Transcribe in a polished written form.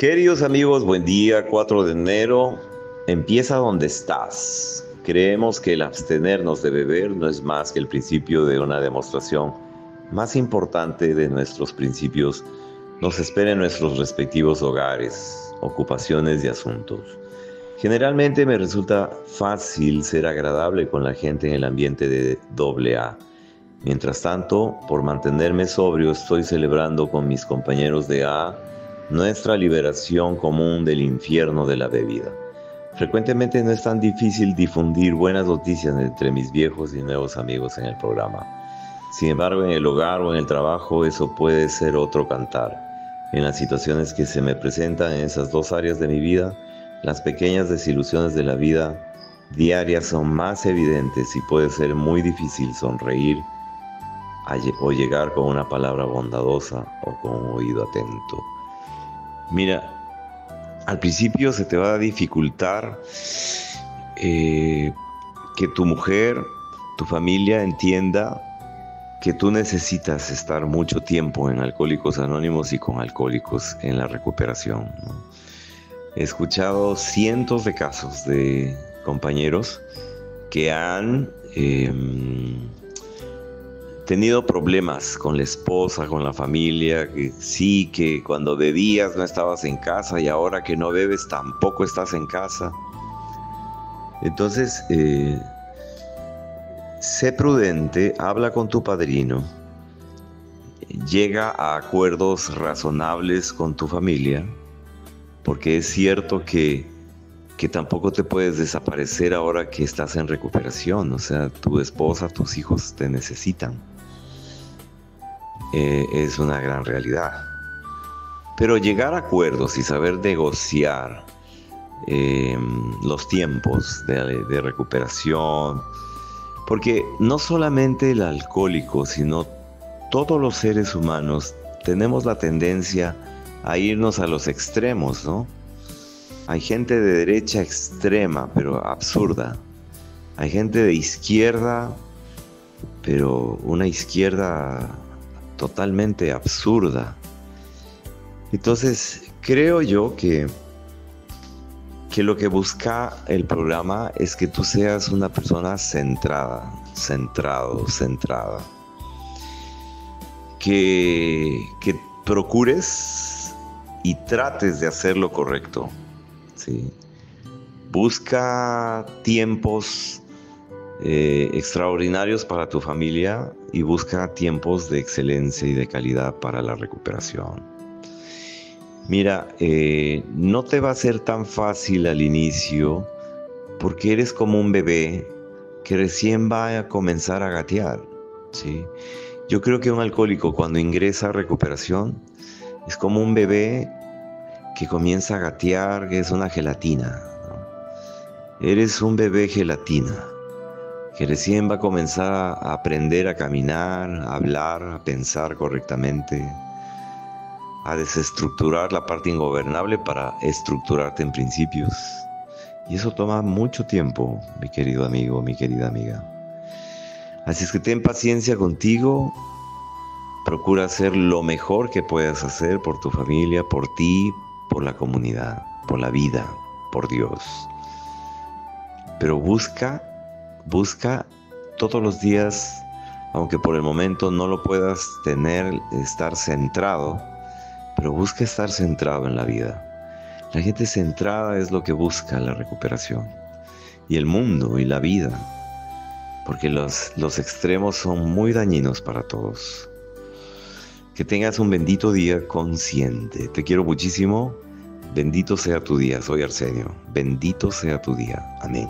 Queridos amigos, buen día, 4 de enero. Empieza donde estás. Creemos que el abstenernos de beber no es más que el principio de una demostración más importante de nuestros principios. Nos espera en nuestros respectivos hogares, ocupaciones y asuntos. Generalmente me resulta fácil ser agradable con la gente en el ambiente de AA. Mientras tanto, por mantenerme sobrio, estoy celebrando con mis compañeros de A nuestra liberación común del infierno de la bebida. Frecuentemente no es tan difícil difundir buenas noticias entre mis viejos y nuevos amigos en el programa. Sin embargo, en el hogar o en el trabajo eso puede ser otro cantar. En las situaciones que se me presentan en esas dos áreas de mi vida, las pequeñas desilusiones de la vida diaria son más evidentes y puede ser muy difícil sonreír o llegar con una palabra bondadosa o con un oído atento. Mira, al principio se te va a dificultar que tu mujer, tu familia entienda que tú necesitas estar mucho tiempo en Alcohólicos Anónimos y con alcohólicos en la recuperación, ¿no? He escuchado cientos de casos de compañeros que han tenido problemas con la esposa, con la familia, que sí, que cuando bebías no estabas en casa y ahora que no bebes tampoco estás en casa. Entonces, sé prudente, habla con tu padrino, llega a acuerdos razonables con tu familia, porque es cierto que tampoco te puedes desaparecer ahora que estás en recuperación. O sea, tu esposa, tus hijos te necesitan. Es una gran realidad. Pero llegar a acuerdos y saber negociar los tiempos de recuperación, porque no solamente el alcohólico, sino todos los seres humanos tenemos la tendencia a irnos a los extremos, ¿no? Hay gente de derecha extrema, pero absurda. Hay gente de izquierda, pero una izquierda totalmente absurda. Entonces, creo yo que lo que busca el programa es que tú seas una persona centrada. Que procures y trates de hacer lo correcto, ¿sí? Busca tiempos extraordinarios para tu familia y busca tiempos de excelencia y de calidad para la recuperación. Mira, no te va a ser tan fácil al inicio porque eres como un bebé que recién va a comenzar a gatear, ¿sí? Yo creo que un alcohólico cuando ingresa a recuperación es como un bebé que comienza a gatear, que es una gelatina, ¿no? Eres un bebé gelatina que recién va a comenzar a aprender a caminar, a hablar, a pensar correctamente, a desestructurar la parte ingobernable para estructurarte en principios. Y eso toma mucho tiempo, mi querido amigo, mi querida amiga. Así es que ten paciencia contigo, procura hacer lo mejor que puedas hacer por tu familia, por ti, por la comunidad, por la vida, por Dios. Pero busca todos los días, aunque por el momento no lo puedas tener, estar centrado, pero busca estar centrado en la vida. La gente centrada es lo que busca la recuperación, y el mundo y la vida, porque los extremos son muy dañinos para todos. Que tengas un bendito día consciente. Te quiero muchísimo. Bendito sea tu día. Soy Arsenio. Bendito sea tu día. Amén.